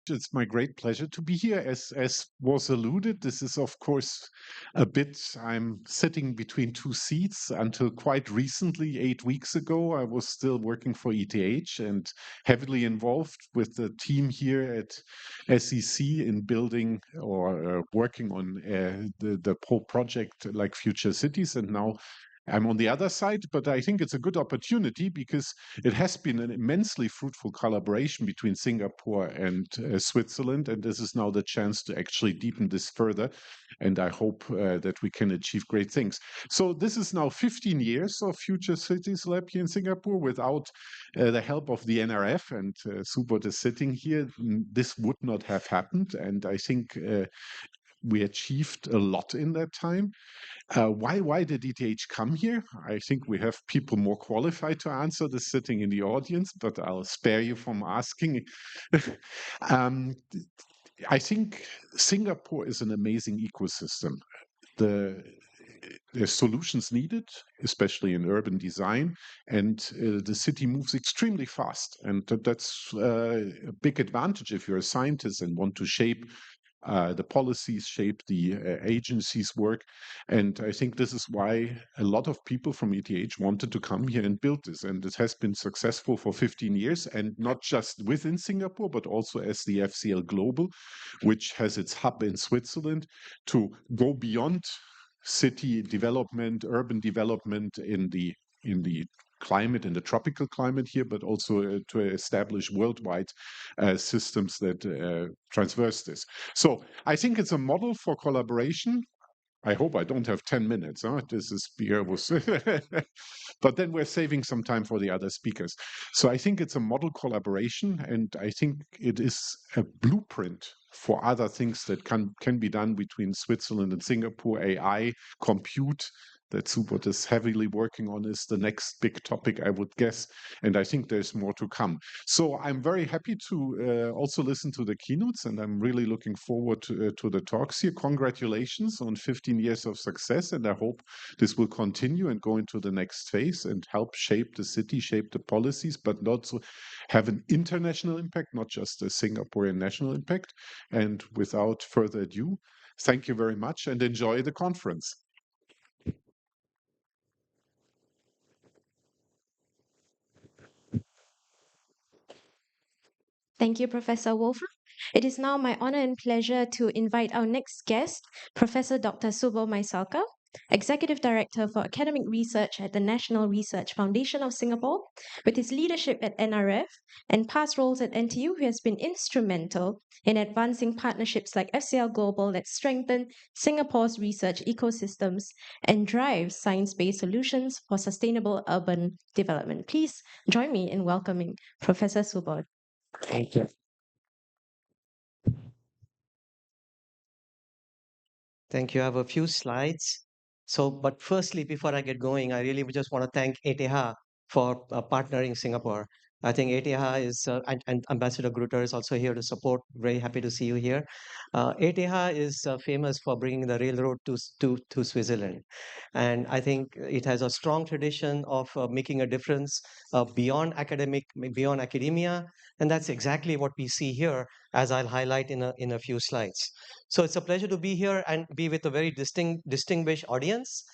it's my great pleasure to be here. As was alluded, this is, of course, a bit, I'm sitting between two seats. Until quite recently, 8 weeks ago, I was still working for ETH and heavily involved with the team here at SEC in building or working on the whole project like Future Cities. And now I'm on the other side, but I think it's a good opportunity because it has been an immensely fruitful collaboration between Singapore and Switzerland. And this is now the chance to actually deepen this further. And I hope that we can achieve great things. So this is now 15 years of Future Cities Lab here in Singapore. Without the help of the NRF, and Subodh is sitting here, this would not have happened. And I think we achieved a lot in that time. Why did ETH come here? I think we have people more qualified to answer this sitting in the audience, but I'll spare you from asking. um, I think Singapore is an amazing ecosystem. The There's solutions needed, especially in urban design, and the city moves extremely fast, and that's a big advantage if you're a scientist and want to shape the policies, shape the agencies' work. And I think this is why a lot of people from ETH wanted to come here and build this. And it has been successful for 15 years, and not just within Singapore, but also as the FCL Global, which has its hub in Switzerland, to go beyond city development, urban development in the climate, in the tropical climate here, but also to establish worldwide systems that traverse this. So I think it's a model for collaboration. I hope I don't have 10 minutes. Huh? This is beer was, but then we're saving some time for the other speakers. So I think it's a model collaboration, and I think it is a blueprint for other things that can be done between Switzerland and Singapore. AI, compute, that Subodh is heavily working on, is the next big topic, I would guess. And I think there's more to come. So I'm very happy to also listen to the keynotes, and I'm really looking forward to the talks here. Congratulations on 15 years of success, and I hope this will continue and go into the next phase and help shape the city, shape the policies, but also have an international impact, not just a Singaporean national impact. And without further ado, thank you very much and enjoy the conference. Thank you, Professor Wolfrum. It is now my honor and pleasure to invite our next guest, Professor Dr. Subodh Mhaisalkar, Executive Director for Academic Research at the National Research Foundation of Singapore. With his leadership at NRF and past roles at NTU, he has been instrumental in advancing partnerships like FCL Global that strengthen Singapore's research ecosystems and drive science-based solutions for sustainable urban development. Please join me in welcoming Professor Subodh. Thank you. Thank you. I have a few slides. So, but firstly, before I get going, I really just want to thank ETH for partnering Singapore. I think ETH is, and Ambassador Grutter is also here to support. Very happy to see you here. ETH is famous for bringing the railroad to Switzerland. And I think it has a strong tradition of making a difference beyond academia. And that's exactly what we see here, as I'll highlight in a few slides. So it's a pleasure to be here and be with a very distinguished audience.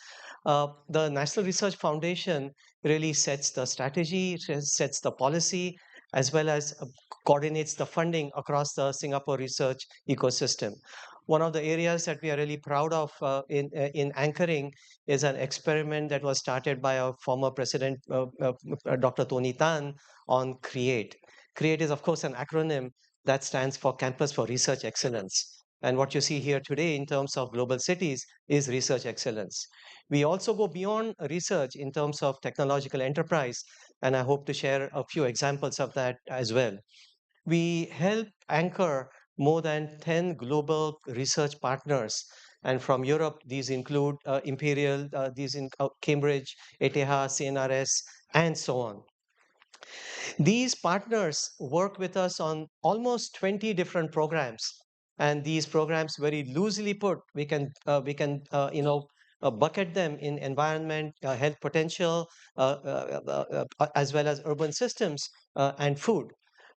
The National Research Foundation really sets the strategy, sets the policy, as well as coordinates the funding across the Singapore research ecosystem. One of the areas that we are really proud of in anchoring is an experiment that was started by our former president, Dr. Tony Tan, on CREATE. CREATE is, of course, an acronym that stands for Campus for Research Excellence. And what you see here today in terms of global cities is research excellence. We also go beyond research in terms of technological enterprise, and I hope to share a few examples of that as well. We help anchor more than 10 global research partners. And from Europe, these include Imperial, Cambridge, ETH, CNRS, and so on. These partners work with us on almost 20 different programs. And these programs, very loosely put, we can bucket them in environment, health potential, as well as urban systems and food.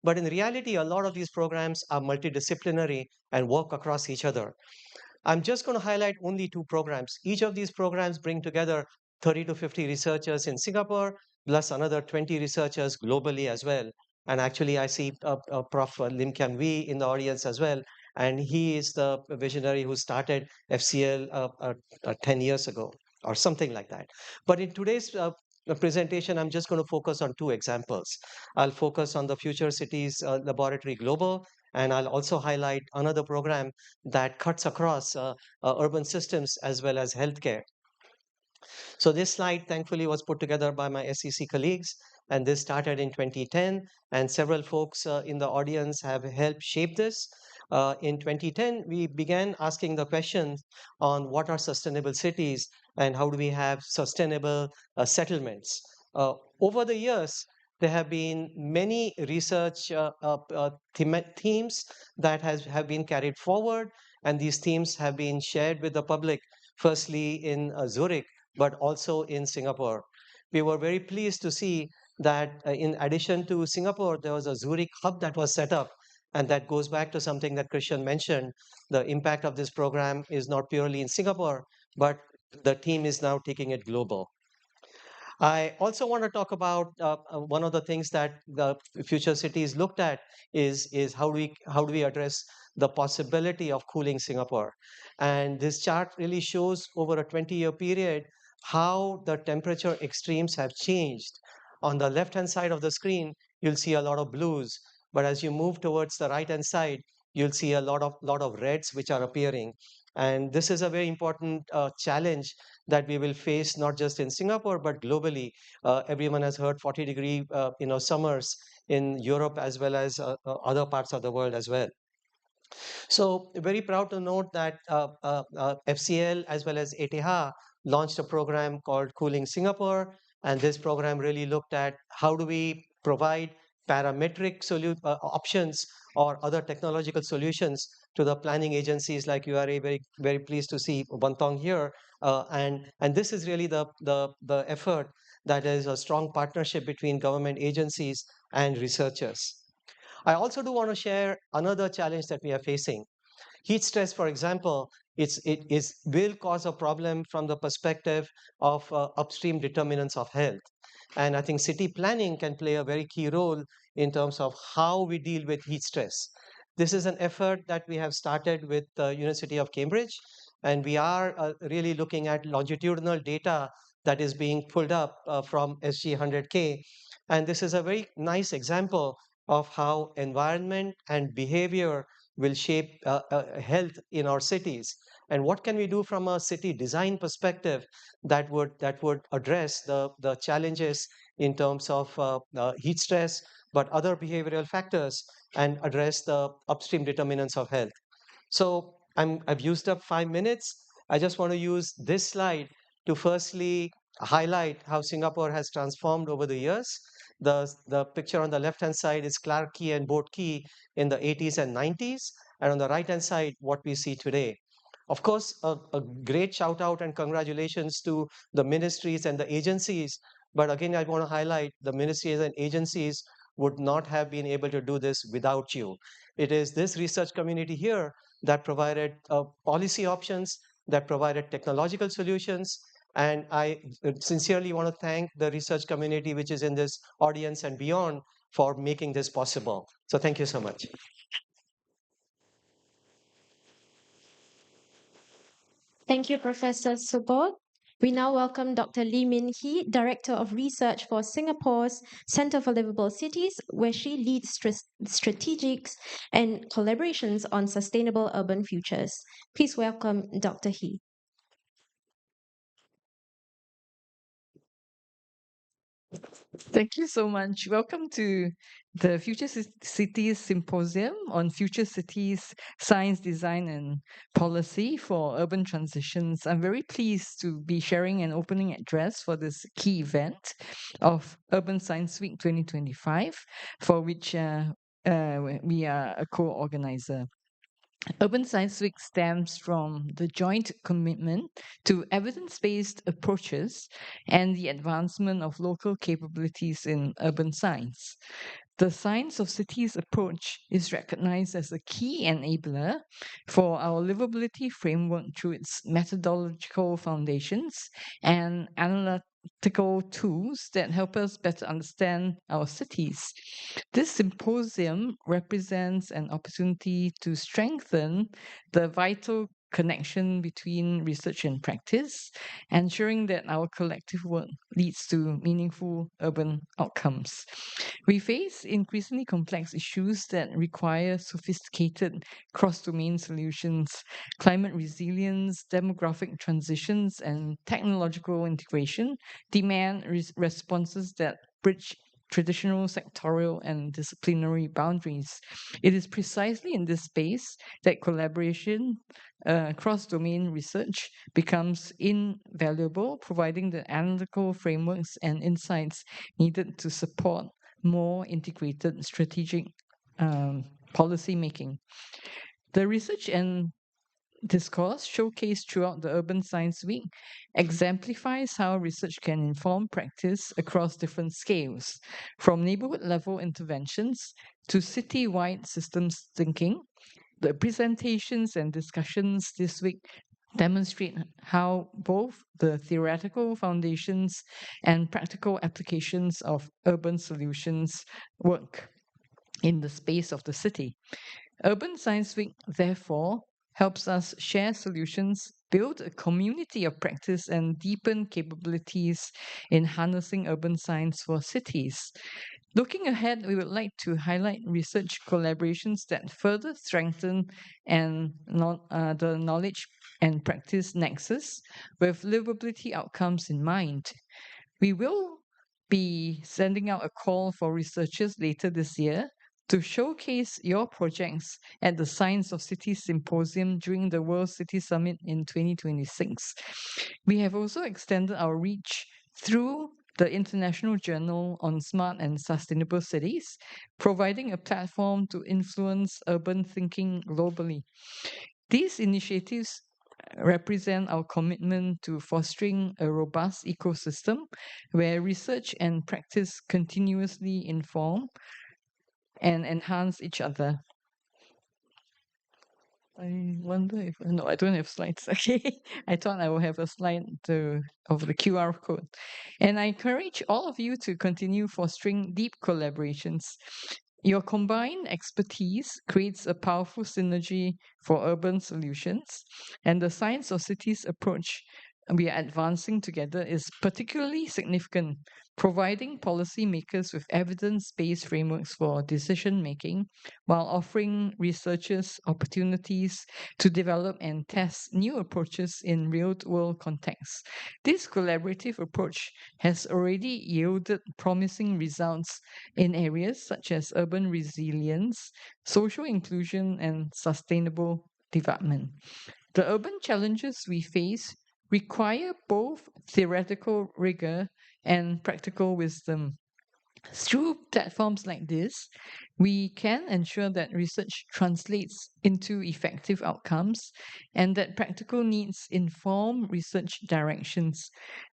But in reality, a lot of these programs are multidisciplinary and work across each other. I'm just going to highlight only 2 programs. Each of these programs bring together 30 to 50 researchers in Singapore, plus another 20 researchers globally as well. And actually, I see Prof. Lim Kian Wee in the audience as well. And he is the visionary who started FCL 10 years ago or something like that. But in today's presentation, I'm just going to focus on 2 examples. I'll focus on the Future Cities Laboratory Global, and I'll also highlight another program that cuts across urban systems as well as healthcare. So this slide, thankfully, was put together by my SEC colleagues, and this started in 2010, and several folks in the audience have helped shape this. In 2010, we began asking the questions on what are sustainable cities and how do we have sustainable settlements. Over the years, there have been many research themes that have been carried forward, and these themes have been shared with the public, firstly in Zurich, but also in Singapore. We were very pleased to see that in addition to Singapore, there was a Zurich hub that was set up. And that goes back to something that Christian mentioned. The impact of this program is not purely in Singapore, but the team is now taking it global. I also want to talk about one of the things that the future cities looked at is how do we address the possibility of cooling Singapore. And this chart really shows over a 20-year period how the temperature extremes have changed. On the left-hand side of the screen, you'll see a lot of blues, but as you move towards the right-hand side, you'll see a lot of reds which are appearing. And this is a very important challenge that we will face not just in Singapore but globally. Everyone has heard 40-degree summers in Europe as well as other parts of the world as well. So very proud to note that FCL as well as ETH launched a program called Cooling Singapore, and this program really looked at how do we provide parametric options or other technological solutions to the planning agencies like you are very pleased to see Bantong here. And this is really the effort that is a strong partnership between government agencies and researchers. I also do want to share another challenge that we are facing. Heat stress, for example, will cause a problem from the perspective of upstream determinants of health. And I think city planning can play a very key role in terms of how we deal with heat stress. This is an effort that we have started with the University of Cambridge, and we are really looking at longitudinal data that is being pulled up from SG100K. And this is a very nice example of how environment and behavior will shape health in our cities. And what can we do from a city design perspective that would address the challenges in terms of heat stress, but other behavioral factors, and address the upstream determinants of health. So I've used up 5 minutes. I just want to use this slide to firstly highlight how Singapore has transformed over the years. The picture on the left-hand side is Clarke Quay and Boat Quay in the 80s and 90s. And on the right-hand side, what we see today. Of course, a great shout out and congratulations to the ministries and the agencies. But again, I want to highlight the ministries and agencies would not have been able to do this without you. It is this research community here that provided policy options, that provided technological solutions. And I sincerely want to thank the research community, which is in this audience and beyond, for making this possible. So thank you so much. Thank you, Professor Subodh. We now welcome Dr. Limin Hee, Director of Research for Singapore's Centre for Liveable Cities, where she leads strategics and collaborations on sustainable urban futures. Please welcome Dr. Hee. Thank you so much. Welcome to the Future Cities Symposium on Future Cities, Science, Design and Policy for Urban Transitions. I'm very pleased to be sharing an opening address for this key event of Urban Science Week 2025, for which we are a co-organizer. Urban Science Week stems from the joint commitment to evidence-based approaches and the advancement of local capabilities in urban science. The Science of Cities approach is recognized as a key enabler for our livability framework through its methodological foundations and analytical tools that help us better understand our cities. This symposium represents an opportunity to strengthen the vital connection between research and practice, ensuring that our collective work leads to meaningful urban outcomes. We face increasingly complex issues that require sophisticated cross-domain solutions. Climate resilience, demographic transitions, and technological integration demand responses that bridge traditional sectorial and disciplinary boundaries. It is precisely in this space that collaboration, cross-domain research becomes invaluable, providing the analytical frameworks and insights needed to support more integrated strategic policy making. The research and discourse showcased throughout the Urban Science Week exemplifies how research can inform practice across different scales, from neighborhood level interventions to city-wide systems thinking. The presentations and discussions this week demonstrate how both the theoretical foundations and practical applications of urban solutions work in the space of the city. Urban Science Week, therefore, helps us share solutions, build a community of practice, and deepen capabilities in harnessing urban science for cities. Looking ahead, we would like to highlight research collaborations that further strengthen the knowledge and practice nexus with livability outcomes in mind. We will be sending out a call for researchers later this year to showcase your projects at the Science of Cities Symposium during the World City Summit in 2026. We have also extended our reach through the International Journal on Smart and Sustainable Cities, providing a platform to influence urban thinking globally. These initiatives represent our commitment to fostering a robust ecosystem where research and practice continuously inform and enhance each other. I wonder if no, I don't have slides. Okay, I thought I will have a slide of the QR code, and I encourage all of you to continue fostering deep collaborations. Your combined expertise creates a powerful synergy for urban solutions, and the Science of Cities approach we are advancing together is particularly significant, providing policymakers with evidence-based frameworks for decision-making while offering researchers opportunities to develop and test new approaches in real-world contexts. This collaborative approach has already yielded promising results in areas such as urban resilience, social inclusion, and sustainable development. The urban challenges we face require both theoretical rigor and practical wisdom. Through platforms like this, we can ensure that research translates into effective outcomes and that practical needs inform research directions.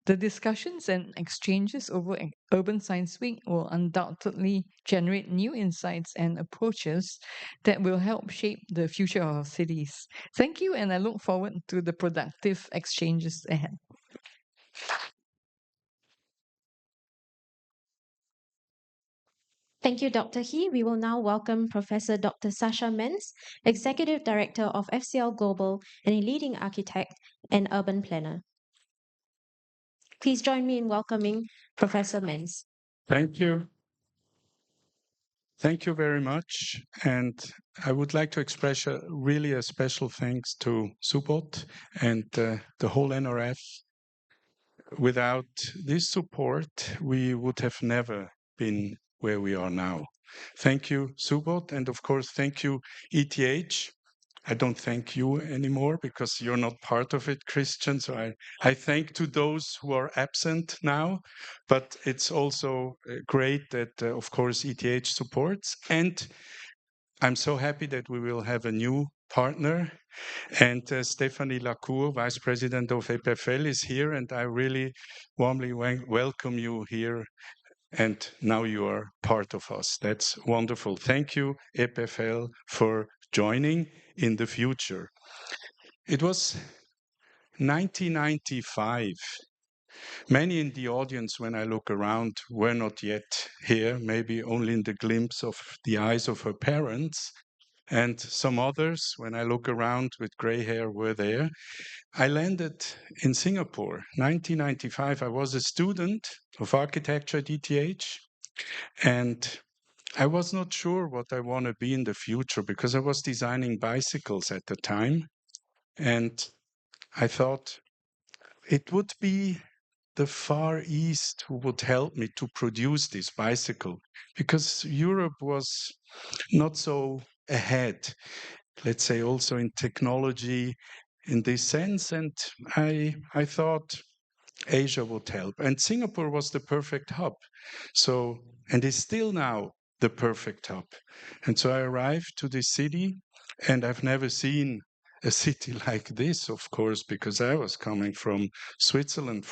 The discussions and exchanges over Urban Science Week will undoubtedly generate new insights and approaches that will help shape the future of our cities. Thank you, and I look forward to the productive exchanges ahead. Thank you, Dr. Hee. We will now welcome Professor Dr. Sacha Menz, Executive Director of FCL Global and a leading architect and urban planner. Please join me in welcoming Professor Menz. Thank you. Thank you very much. And I would like to express really a special thanks to Subodh and the whole NRF. Without this support, we would have never been where we are now. Thank you, Subodh. And of course, thank you, ETH. I don't thank you anymore because you're not part of it, Christian. So I thank to those who are absent now, but it's also great that, of course, ETH supports. And I'm so happy that we will have a new partner. And Stephanie Lacour, Vice President of EPFL, is here. And I really warmly welcome you here and now you are part of us. That's wonderful. Thank you, EPFL, for joining in the future. It was 1995. Many in the audience, when I look around, were not yet here, maybe only in the glimpse of the eyes of her parents. And some others, when I look around with gray hair, were there. I landed in Singapore, 1995. I was a student of architecture at ETH, and I was not sure what I want to be in the future because I was designing bicycles at the time. And I thought it would be the Far East who would help me to produce this bicycle because Europe was not so ahead, let's say also in technology in this sense. And I thought Asia would help. And Singapore was the perfect hub. So, and is still now the perfect hub. And so I arrived to this city, and I've never seen a city like this, of course, because I was coming from Switzerland.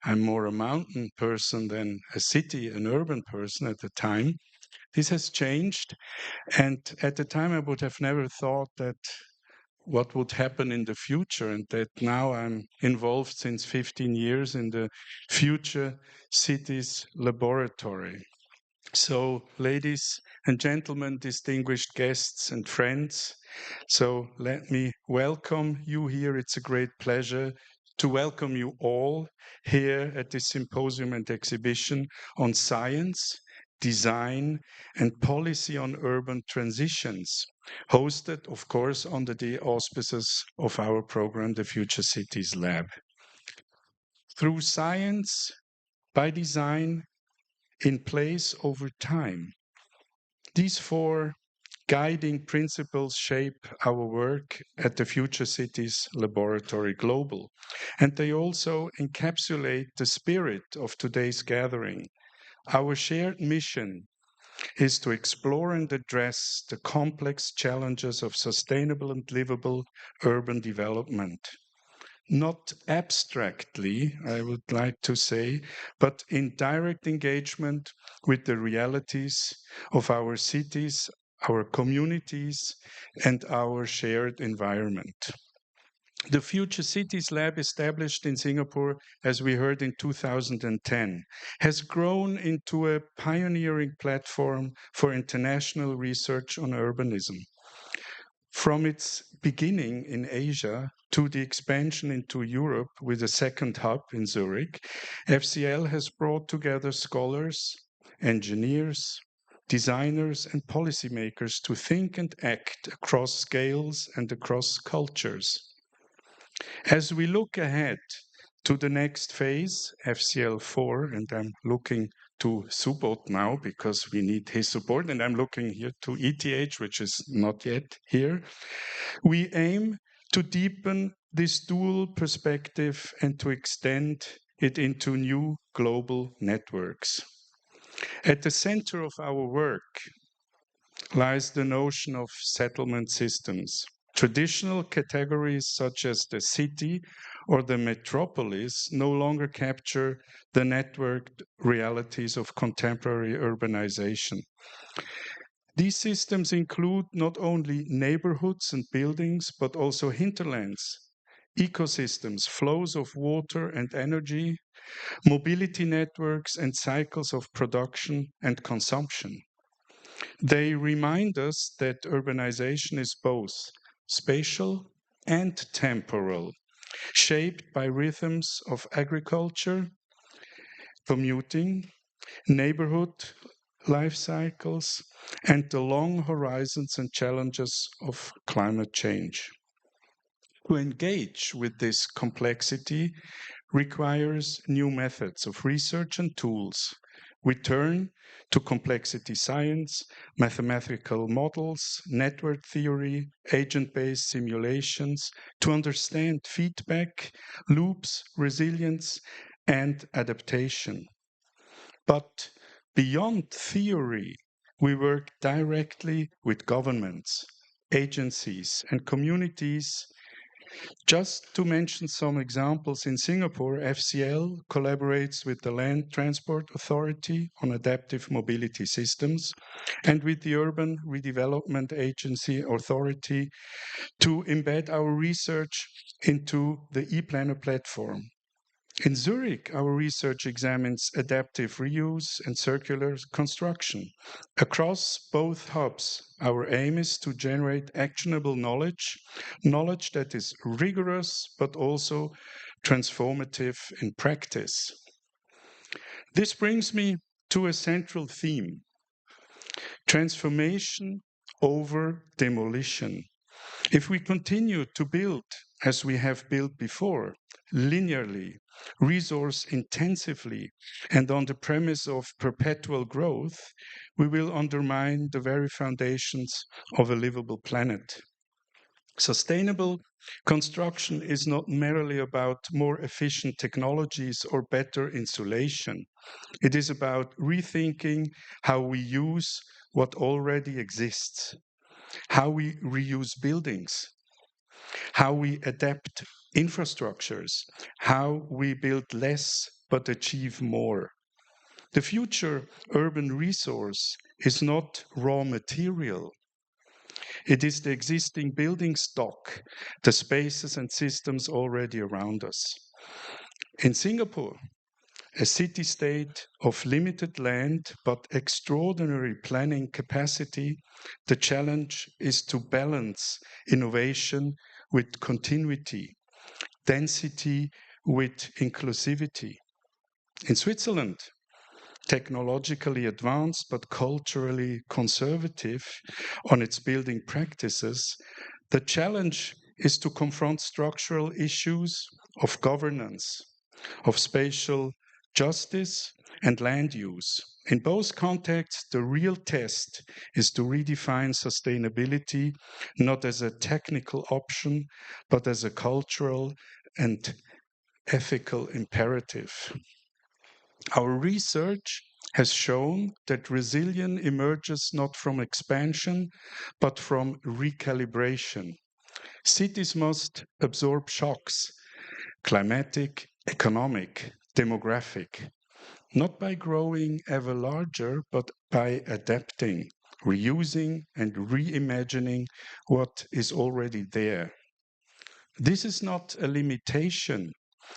I'm more a mountain person than a city, an urban person at the time. This has changed. And at the time, I would have never thought that what would happen in the future, and that now I'm involved since 15 years in the Future Cities Laboratory. So, ladies and gentlemen, distinguished guests and friends, so let me welcome you here. It's a great pleasure to welcome you all here at this symposium and exhibition on science, design, and policy on urban transitions, hosted, of course, under the auspices of our program, the Future Cities Lab. Through science, by design, in place over time, these four guiding principles shape our work at the Future Cities Laboratory Global, and they also encapsulate the spirit of today's gathering. Our shared mission is to explore and address the complex challenges of sustainable and livable urban development. Not abstractly, I would like to say, but in direct engagement with the realities of our cities, our communities, and our shared environment. The Future Cities Lab, established in Singapore, as we heard in 2010, has grown into a pioneering platform for international research on urbanism. From its beginning in Asia to the expansion into Europe with a second hub in Zurich, FCL has brought together scholars, engineers, designers, and policymakers to think and act across scales and across cultures. As we look ahead to the next phase, FCL4, and I'm looking to Subodh now because we need his support, and I'm looking here to ETH, which is not yet here. We aim to deepen this dual perspective and to extend it into new global networks. At the center of our work lies the notion of settlement systems. Traditional categories such as the city or the metropolis no longer capture the networked realities of contemporary urbanization. These systems include not only neighborhoods and buildings, but also hinterlands, ecosystems, flows of water and energy, mobility networks, and cycles of production and consumption. They remind us that urbanization is both spatial and temporal, shaped by rhythms of agriculture, commuting, neighborhood life cycles, and the long horizons and challenges of climate change. To engage with this complexity requires new methods of research and tools. We turn to complexity science, mathematical models, network theory, agent-based simulations to understand feedback, loops, resilience, and adaptation. But beyond theory, we work directly with governments, agencies, and communities Just to mention some examples, in Singapore, FCL collaborates with the Land Transport Authority on adaptive mobility systems and with the Urban Redevelopment Agency Authority to embed our research into the ePlanner platform. In Zurich, our research examines adaptive reuse and circular construction. Across both hubs, our aim is to generate actionable knowledge that is rigorous but also transformative in practice. This brings me to a central theme: transformation over demolition. If we continue to build as we have built before, linearly, resource intensively, and on the premise of perpetual growth, we will undermine the very foundations of a livable planet. Sustainable construction is not merely about more efficient technologies or better insulation. It is about rethinking how we use what already exists, how we reuse buildings, how we adapt infrastructures, how we build less but achieve more. The future urban resource is not raw material. It is the existing building stock, the spaces and systems already around us. In Singapore, a city-state of limited land but extraordinary planning capacity, the challenge is to balance innovation with continuity, density with inclusivity. In Switzerland, technologically advanced but culturally conservative on its building practices, the challenge is to confront structural issues of governance, of spatial justice, and land use. In both contexts, the real test is to redefine sustainability not as a technical option, but as a cultural and ethical imperative. Our research has shown that resilience emerges not from expansion, but from recalibration. Cities must absorb shocks, climatic, economic, demographic, not by growing ever larger, but by adapting, reusing, and reimagining what is already there. This is not a limitation,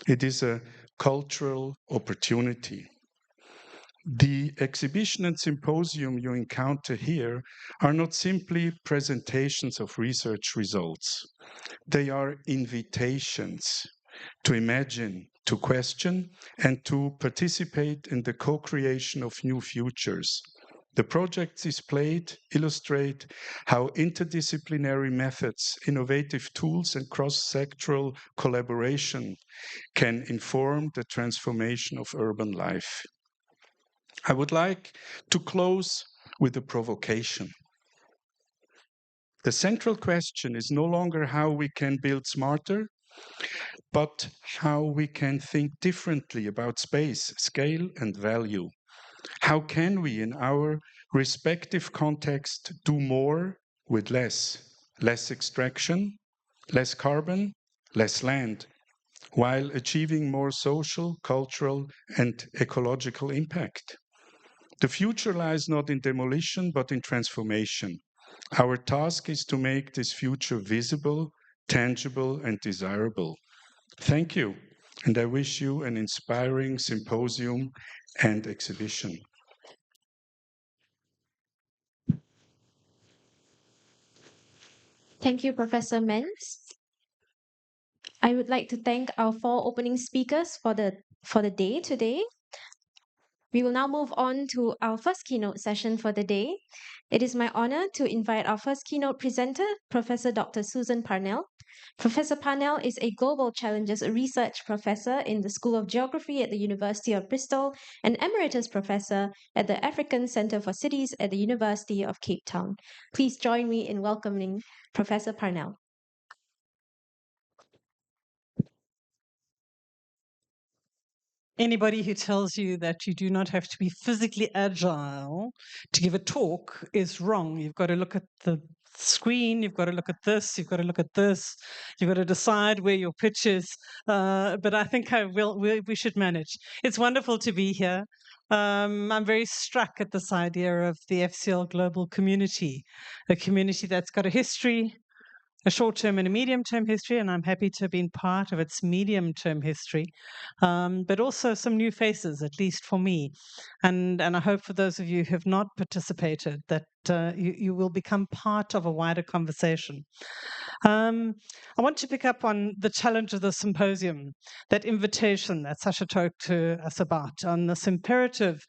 it is a cultural opportunity. The exhibition and symposium you encounter here are not simply presentations of research results. They are invitations to imagine, to question, and to participate in the co-creation of new futures. The projects displayed illustrate how interdisciplinary methods, innovative tools, and cross-sectoral collaboration can inform the transformation of urban life. I would like to close with a provocation. The central question is no longer how we can build smarter, but how we can think differently about space, scale, and value. How can we, in our respective context, do more with less? Less extraction, less carbon, less land, while achieving more social, cultural, and ecological impact. The future lies not in demolition, but in transformation. Our task is to make this future visible, tangible, and desirable. Thank you, and I wish you an inspiring symposium and exhibition. Thank you, Professor Menz. I would like to thank our 4 opening speakers for the day today. We will now move on to our first keynote session for the day. It is my honor to invite our first keynote presenter, Professor Dr. Susan Parnell. Professor Parnell is a Global Challenges Research Professor in the School of Geography at the University of Bristol and Emeritus Professor at the African Centre for Cities at the University of Cape Town. Please join me in welcoming Professor Parnell. Anybody who tells you that you do not have to be physically agile to give a talk is wrong. You've got to look at the screen, you've got to look at this, you've got to look at this, you've got to decide where your pitch is. But I think we should manage. It's wonderful to be here. I'm very struck at this idea of the FCL global community, a community that's got a history, a short-term and a medium-term history, and I'm happy to have been part of its medium-term history, but also some new faces, at least for me. And I hope for those of you who have not participated that you will become part of a wider conversation. I want to pick up on the challenge of the symposium, that invitation that Sacha talked to us about, on this imperative,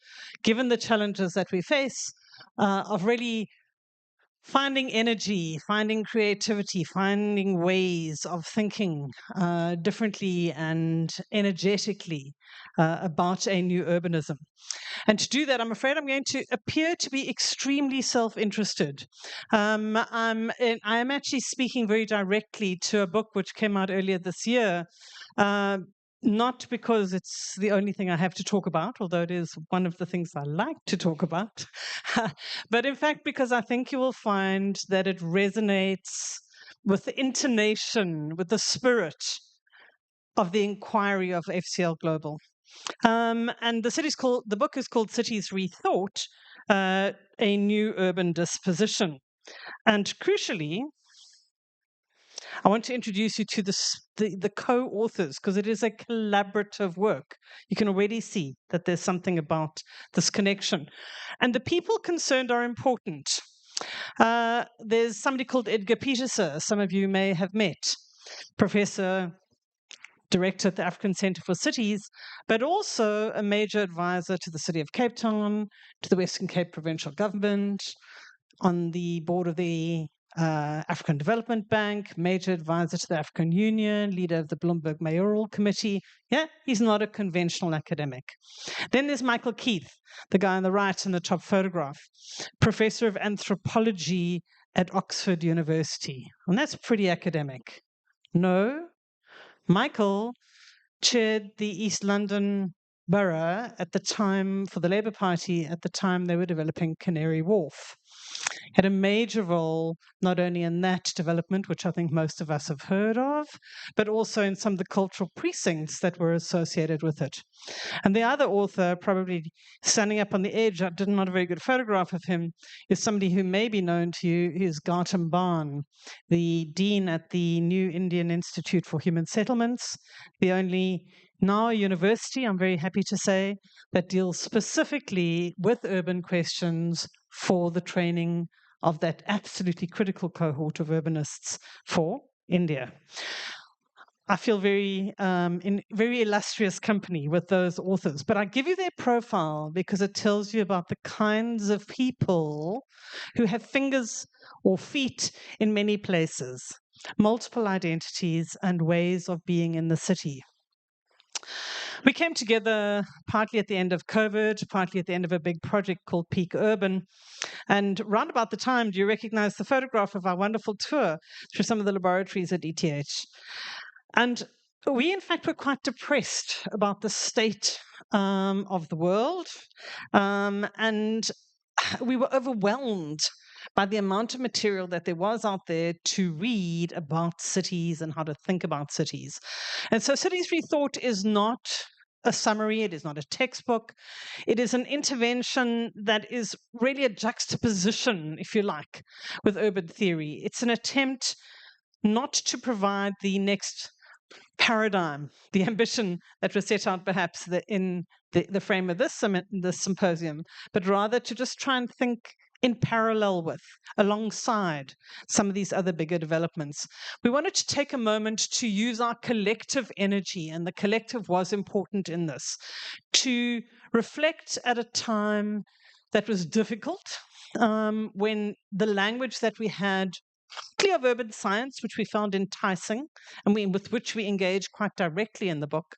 given the challenges that we face, of really finding energy, finding creativity, finding ways of thinking differently and energetically about a new urbanism. And to do that, I'm afraid I'm going to appear to be extremely self-interested. I am actually speaking very directly to a book which came out earlier this year, not because it's the only thing I have to talk about, although it is one of the things I like to talk about, but in fact because I think you will find that it resonates with the intonation, with the spirit of the inquiry of FCL Global. And the book is called Cities Rethought, A New Urban Disposition. And crucially, I want to introduce you to the co-authors, because it is a collaborative work. You can already see that there's something about this connection. And the people concerned are important. There's somebody called Edgar Peterser, some of you may have met, Professor, Director at the African Centre for Cities, but also a major advisor to the City of Cape Town, to the Western Cape Provincial Government, on the board of the African Development Bank, major advisor to the African Union, leader of the Bloomberg Mayoral Committee. Yeah, he's not a conventional academic. Then there's Michael Keith, the guy on the right in the top photograph, professor of anthropology at Oxford University. And that's pretty academic. No, Michael chaired the East London Borough at the time, for the Labour Party, at the time they were developing Canary Wharf. Had a major role not only in that development, which I think most of us have heard of, but also in some of the cultural precincts that were associated with it. And the other author, probably standing up on the edge, I did not a very good photograph of him, is somebody who may be known to you, is Gautam Ban, the dean at the New Indian Institute for Human Settlements, the only now university, I'm very happy to say, that deals specifically with urban questions for the training of that absolutely critical cohort of urbanists for India. I feel in very illustrious company with those authors, but I give you their profile because it tells you about the kinds of people who have fingers or feet in many places, multiple identities and ways of being in the city. We came together partly at the end of COVID, partly at the end of a big project called Peak Urban. And round about the time, do you recognize the photograph of our wonderful tour through some of the laboratories at ETH? And we, in fact, were quite depressed about the state of the world. And we were overwhelmed by the amount of material that there was out there to read about cities and how to think about cities. And so Cities Rethought is not a summary, it is not a textbook. It is an intervention that is really a juxtaposition, if you like, with urban theory. It's an attempt not to provide the next paradigm, the ambition that was set out perhaps in the frame of this symposium, but rather to just try and think in parallel with, alongside some of these other bigger developments. We wanted to take a moment to use our collective energy, and the collective was important in this, to reflect at a time that was difficult, when the language that we had, particularly of urban science, which we found enticing and with which we engage quite directly in the book.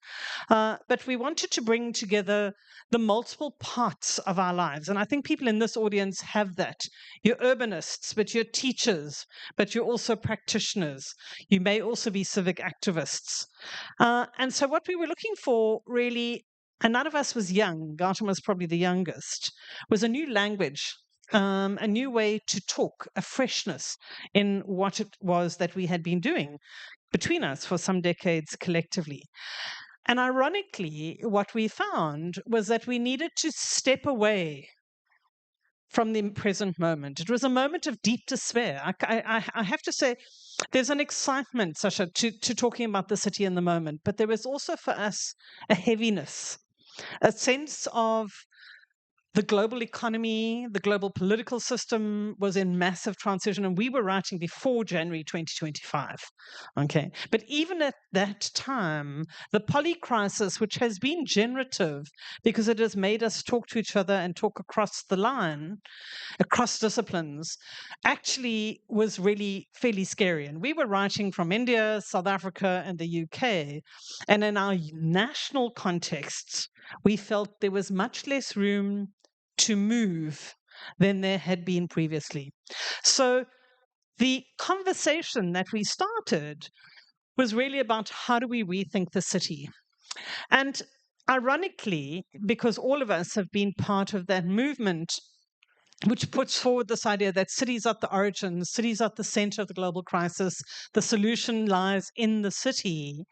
But we wanted to bring together the multiple parts of our lives. And I think people in this audience have that. You're urbanists, but you're teachers, but you're also practitioners. You may also be civic activists. And so what we were looking for really, and none of us was young, Gautam was probably the youngest, was a new language a new way to talk, a freshness in what it was that we had been doing between us for some decades collectively. And ironically, what we found was that we needed to step away from the present moment. It was a moment of deep despair. I have to say, there's an excitement, Sacha, to talking about the city in the moment, but there was also for us a heaviness, a sense of the global economy, the global political system was in massive transition, and we were writing before January 2025. Okay. But even at that time, the poly crisis, which has been generative because it has made us talk to each other and talk across the line, across disciplines, actually was really fairly scary. And we were writing from India, South Africa, and the UK. And in our national contexts, we felt there was much less room to move than there had been previously. So the conversation that we started was really about how do we rethink the city? And ironically, because all of us have been part of that movement, which puts forward this idea that cities are at the origin, cities are at the center of the global crisis, the solution lies in the city.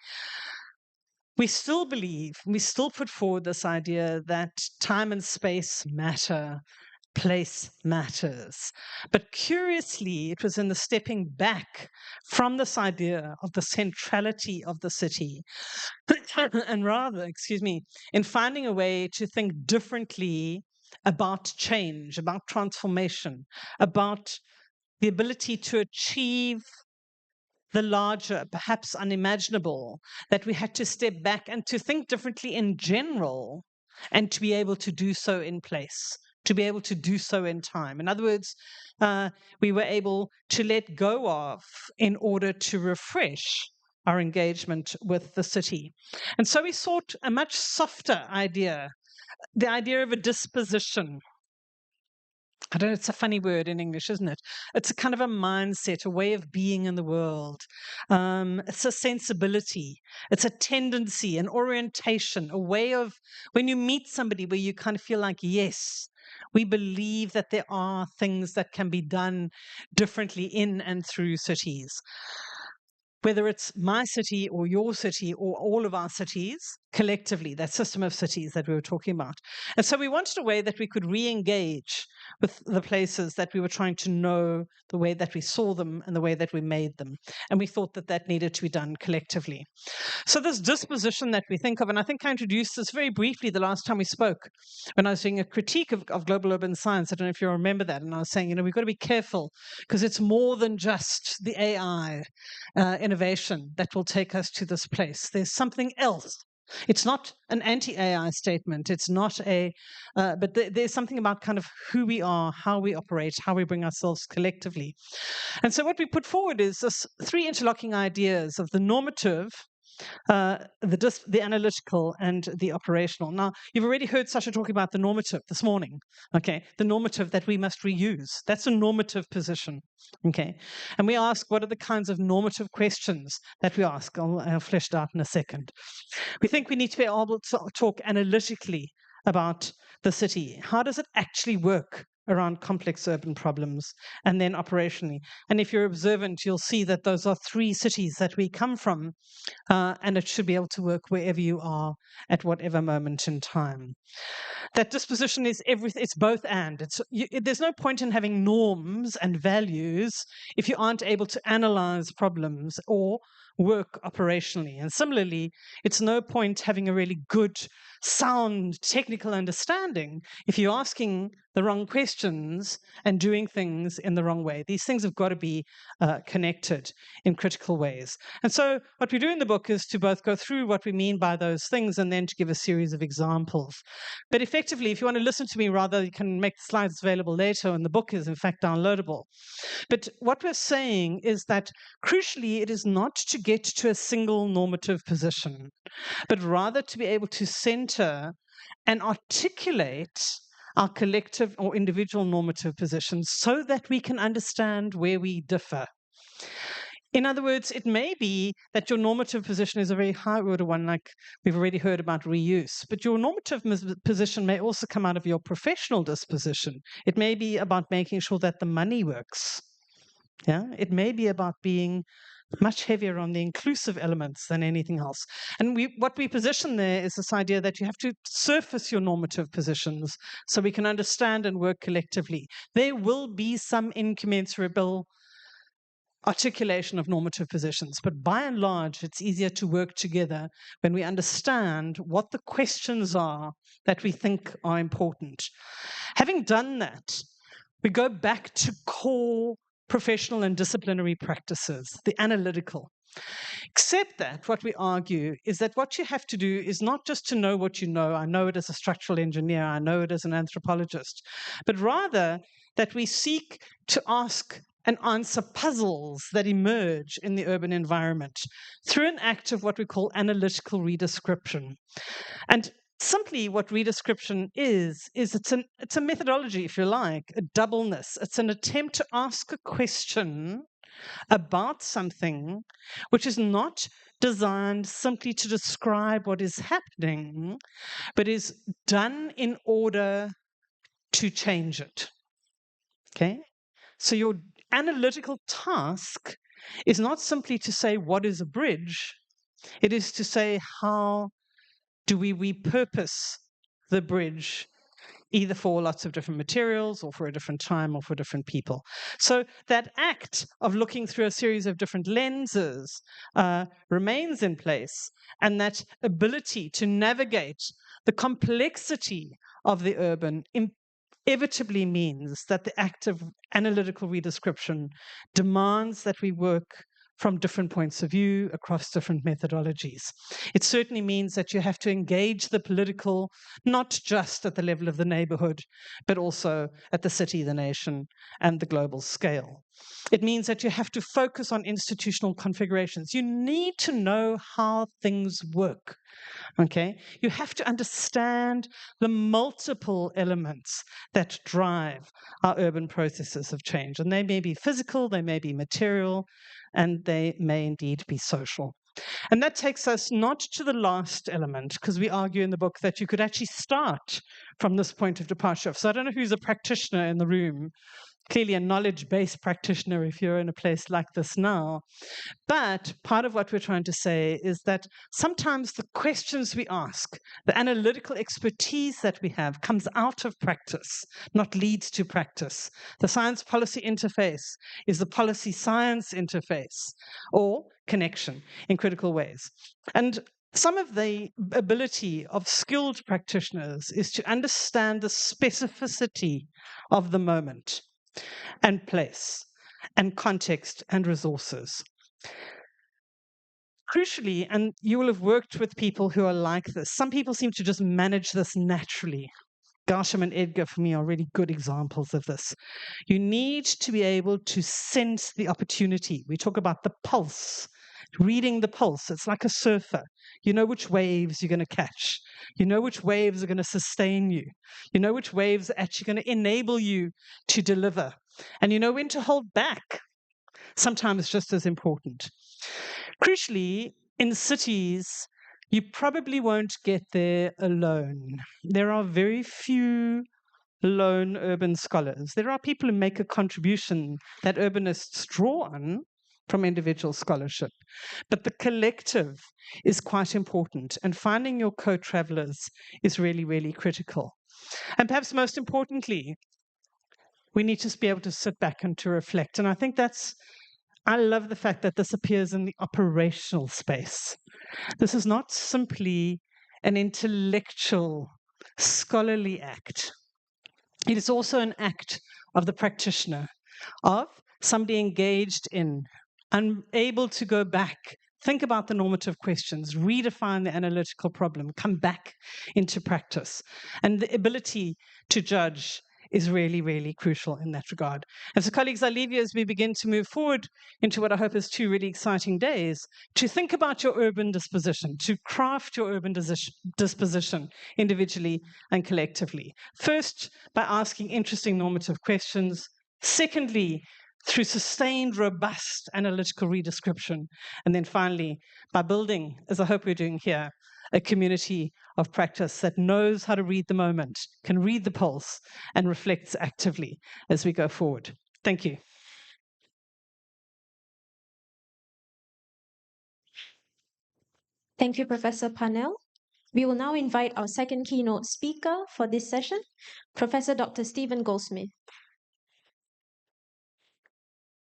We still believe, we still put forward this idea that time and space matter, place matters. But curiously, it was in the stepping back from this idea of the centrality of the city, and rather, in finding a way to think differently about change, about transformation, about the ability to achieve the larger, perhaps unimaginable, that we had to step back and to think differently in general and to be able to do so in place, to be able to do so in time. In other words, we were able to let go of in order to refresh our engagement with the city. And so we sought a much softer idea, the idea of a disposition. I don't know, it's a funny word in English, isn't it? It's a kind of a mindset, a way of being in the world. It's a sensibility, it's a tendency, an orientation, a way of when you meet somebody where you kind of feel like, yes, we believe that there are things that can be done differently in and through cities. Whether it's my city or your city or all of our cities collectively, that system of cities that we were talking about. And so we wanted a way that we could re-engage with the places that we were trying to know, the way that we saw them and the way that we made them. And we thought that that needed to be done collectively. So this disposition that we think of, and I think I introduced this very briefly the last time we spoke, when I was doing a critique of global urban science. I don't know if you remember that. And I was saying, we've got to be careful because it's more than just the AI innovation that will take us to this place. There's something else. It's not an anti-AI statement. It's not but there's something about kind of who we are, how we operate, how we bring ourselves collectively. And so what we put forward is this three interlocking ideas of the normative, the analytical, and the operational. Now, you've already heard Sacha talking about the normative this morning. Okay, the normative that we must reuse. That's a normative position. Okay, and we ask what are the kinds of normative questions that we ask. I'll flesh it out in a second. We think we need to be able to talk analytically about the city. How does it actually work around complex urban problems, and then operationally? And if you're observant, you'll see that those are three cities that we come from, and it should be able to work wherever you are at whatever moment in time. That disposition is everything. It's both and. There's no point in having norms and values if you aren't able to analyze problems or work operationally. And similarly, it's no point having a really good, sound technical understanding if you're asking the wrong questions and doing things in the wrong way. These things have got to be connected in critical ways. And so what we do in the book is to both go through what we mean by those things and then to give a series of examples. But effectively, if you want to listen to me rather, you can make the slides available later, and the book is in fact downloadable. But what we're saying is that crucially, it is not to get to a single normative position, but rather to be able to center and articulate our collective or individual normative positions so that we can understand where we differ. In other words, it may be that your normative position is a very high order one, like we've already heard about reuse, but your normative position may also come out of your professional disposition. It may be about making sure that the money works. Yeah, it may be about being much heavier on the inclusive elements than anything else. And what we position there is this idea that you have to surface your normative positions so we can understand and work collectively. There will be some incommensurable articulation of normative positions, but by and large, it's easier to work together when we understand what the questions are that we think are important. Having done that, we go back to core professional and disciplinary practices, the analytical. Except that what we argue is that what you have to do is not just to know what you know. I know it as a structural engineer, I know it as an anthropologist, but rather that we seek to ask and answer puzzles that emerge in the urban environment through an act of what we call analytical redescription. And simply what redescription is it's a methodology, if you like, a doubleness. It's an attempt to ask a question about something which is not designed simply to describe what is happening, but is done in order to change it. Okay? So your analytical task is not simply to say what is a bridge, it is to say how do we repurpose the bridge, either for lots of different materials or for a different time or for different people. So that act of looking through a series of different lenses remains in place, and that ability to navigate the complexity of the urban inevitably means that the act of analytical redescription demands that we work from different points of view across different methodologies. It certainly means that you have to engage the political, not just at the level of the neighborhood, but also at the city, the nation, and the global scale. It means that you have to focus on institutional configurations. You need to know how things work. Okay, you have to understand the multiple elements that drive our urban processes of change. And they may be physical, they may be material, and they may indeed be social. And that takes us not to the last element, because we argue in the book that you could actually start from this point of departure. So I don't know who's a practitioner in the room, clearly a knowledge-based practitioner if you're in a place like this now. But part of what we're trying to say is that sometimes the questions we ask, the analytical expertise that we have, comes out of practice, not leads to practice. The science policy interface is the policy science interface or connection in critical ways. And some of the ability of skilled practitioners is to understand the specificity of the moment and place and context and resources. Crucially, and you will have worked with people who are like this, some people seem to just manage this naturally. Garsham and Edgar, for me, are really good examples of this. You need to be able to sense the opportunity. We talk about the pulse, reading the pulse. It's like a surfer. You know which waves you're going to catch. You know which waves are going to sustain you. You know which waves are actually going to enable you to deliver. And you know when to hold back. Sometimes just as important. Crucially, in cities, you probably won't get there alone. There are very few lone urban scholars. There are people who make a contribution that urbanists draw on from individual scholarship. But the collective is quite important, and finding your co-travelers is really, really critical. And perhaps most importantly, we need to be able to sit back and to reflect. And I think I love the fact that this appears in the operational space. This is not simply an intellectual, scholarly act. It is also an act of the practitioner, of somebody engaged in, unable to go back, think about the normative questions, redefine the analytical problem, come back into practice. And the ability to judge is really, really crucial in that regard. And so, colleagues, I leave you as we begin to move forward into what I hope is 2 really exciting days, to think about your urban disposition, to craft your urban disposition individually and collectively. First, by asking interesting normative questions. Secondly, through sustained, robust analytical redescription, and then finally, by building, as I hope we're doing here, a community of practice that knows how to read the moment, can read the pulse, and reflects actively as we go forward. Thank you. Thank you, Professor Parnell. We will now invite our second keynote speaker for this session, Professor Dr. Stephen Goldsmith.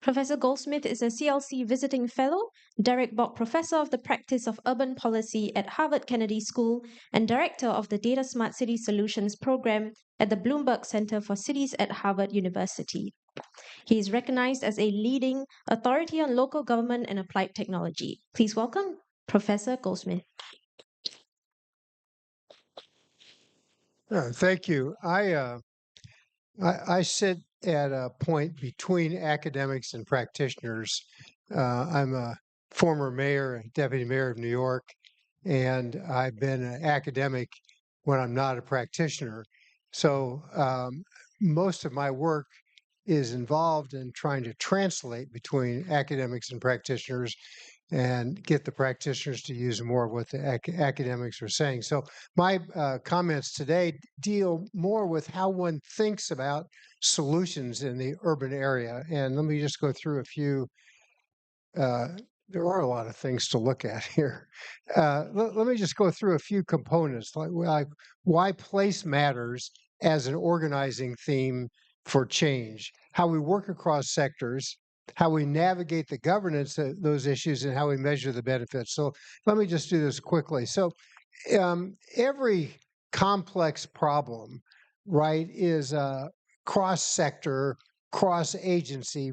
Professor Goldsmith is a CLC Visiting Fellow, Derek Bock Professor of the Practice of Urban Policy at Harvard Kennedy School, and Director of the Data Smart City Solutions Program at the Bloomberg Center for Cities at Harvard University. He is recognized as a leading authority on local government and applied technology. Please welcome Professor Goldsmith. Thank you. I sit at a point between academics and practitioners. I'm a former mayor, deputy mayor of New York, and I've been an academic when I'm not a practitioner. So most of my work is involved in trying to translate between academics and practitioners and get the practitioners to use more of what the academics are saying. So my comments today deal more with how one thinks about solutions in the urban area. And let me just go through a few. There are a lot of things to look at here. Let me just go through a few components, like why place matters as an organizing theme for change, how we work across sectors, how we navigate the governance of those issues, and how we measure the benefits. So let me just do this quickly. So every complex problem, right, is a cross-sector, cross-agency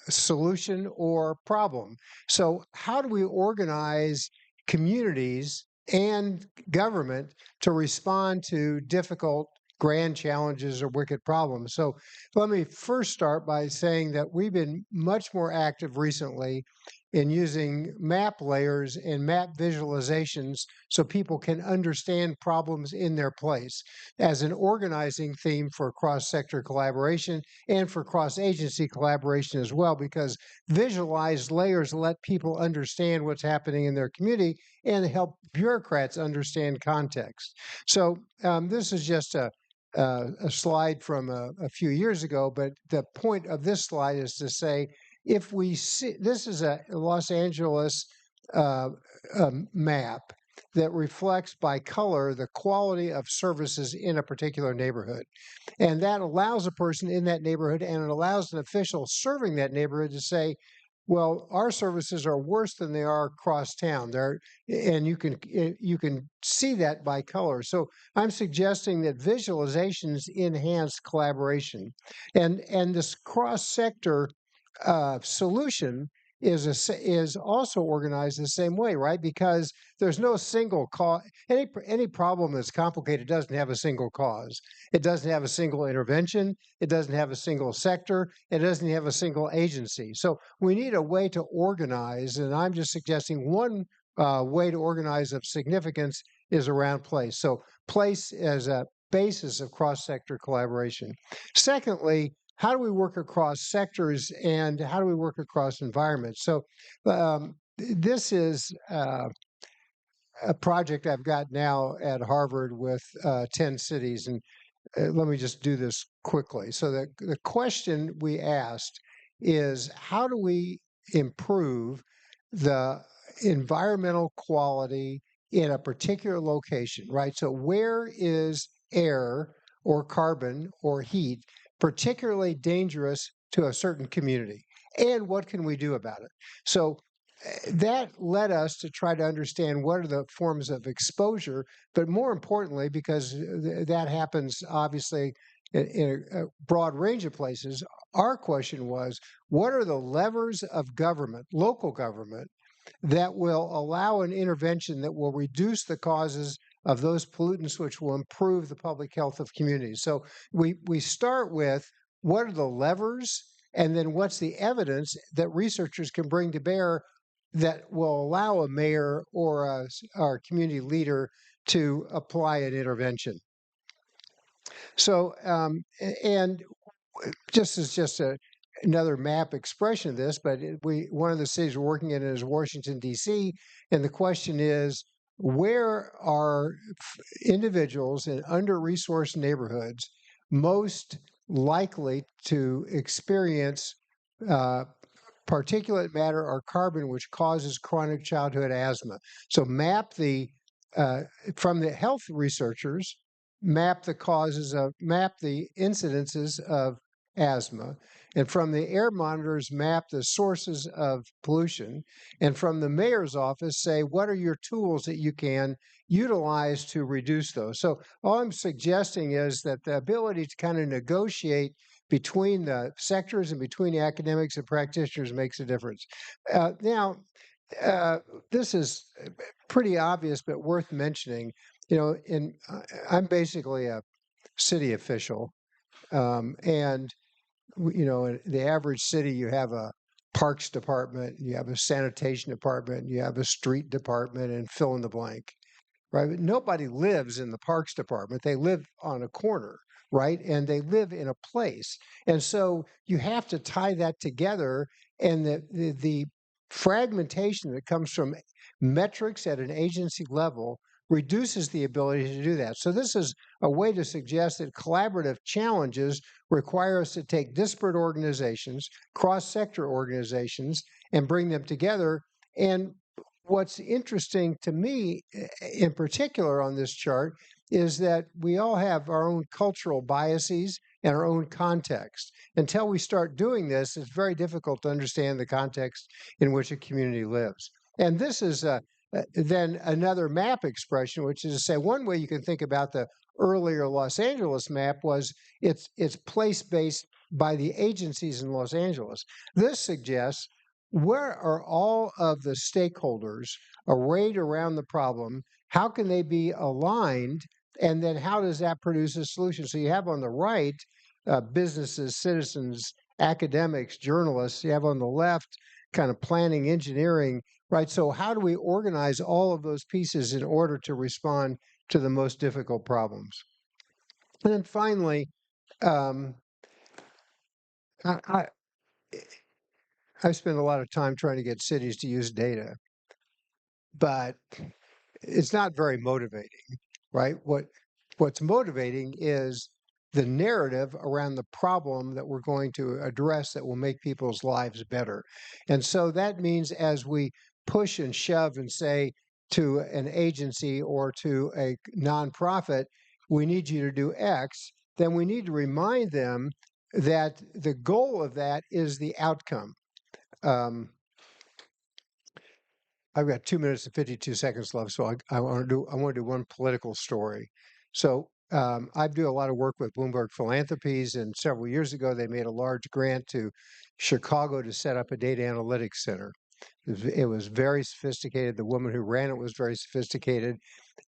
solution or problem. So how do we organize communities and government to respond to difficult grand challenges or wicked problems? So let me first start by saying that we've been much more active recently in using map layers and map visualizations so people can understand problems in their place as an organizing theme for cross-sector collaboration and for cross-agency collaboration as well, because visualized layers let people understand what's happening in their community and help bureaucrats understand context. So this is just a slide from a few years ago, but the point of this slide is to say, if we see, this is a Los Angeles map that reflects by color the quality of services in a particular neighborhood. And that allows a person in that neighborhood, and it allows an official serving that neighborhood to say, well, our services are worse than they are across town. And you can see that by color. So I'm suggesting that visualizations enhance collaboration, and this cross-sector solution is also organized the same way, right? Because there's no single cause. Any problem that's complicated doesn't have a single cause. It doesn't have a single intervention. It doesn't have a single sector. It doesn't have a single agency. So we need a way to organize, and I'm just suggesting one way to organize of significance is around place. So place as a basis of cross-sector collaboration. Secondly, how do we work across sectors and how do we work across environments? So this is a project I've got now at Harvard with 10 cities. And let me just do this quickly. So the question we asked is, how do we improve the environmental quality in a particular location, right? So where is air or carbon or heat particularly dangerous to a certain community? And what can we do about it? So that led us to try to understand what are the forms of exposure, but more importantly, because that happens obviously in a broad range of places, our question was, what are the levers of government, local government, that will allow an intervention that will reduce the causes of those pollutants, which will improve the public health of communities? So we start with, what are the levers, and then what's the evidence that researchers can bring to bear that will allow a mayor or our community leader to apply an intervention. So, and just as a another map expression of this, but one of the cities we're working in is Washington, D.C., and the question is, where are individuals in under-resourced neighborhoods most likely to experience particulate matter or carbon, which causes chronic childhood asthma? So map from the health researchers, map the incidences of asthma, and from the air monitors, map the sources of pollution, and from the mayor's office, say, what are your tools that you can utilize to reduce those? So all I'm suggesting is that the ability to kind of negotiate between the sectors and between the academics and practitioners makes a difference. Now, this is pretty obvious, but worth mentioning. I'm basically a city official, and in the average city, you have a parks department, you have a sanitation department, you have a street department, and fill in the blank, right? But nobody lives in the parks department. They live on a corner, right? And they live in a place. And so you have to tie that together. And the fragmentation that comes from metrics at an agency level reduces the ability to do that. So this is a way to suggest that collaborative challenges require us to take disparate organizations, cross-sector organizations, and bring them together. And what's interesting to me in particular on this chart is that we all have our own cultural biases and our own context. Until we start doing this, it's very difficult to understand the context in which a community lives. And this is then another map expression, which is to say, one way you can think about the earlier Los Angeles map was it's place-based by the agencies in Los Angeles. This suggests, where are all of the stakeholders arrayed around the problem? How can they be aligned? And then how does that produce a solution? So you have on the right businesses, citizens, academics, journalists. You have on the left kind of planning, engineering, right? So how do we organize all of those pieces in order to respond to the most difficult problems? And then finally, I spend a lot of time trying to get cities to use data, but it's not very motivating, right? What's motivating is the narrative around the problem that we're going to address that will make people's lives better. And so that means as we push and shove and say to an agency or to a nonprofit, we need you to do X, then we need to remind them that the goal of that is the outcome. I've got 2 minutes and 52 seconds left, so I want to do one political story. So I do a lot of work with Bloomberg Philanthropies, and several years ago they made a large grant to Chicago to set up a data analytics center. It was very sophisticated. The woman who ran it was very sophisticated,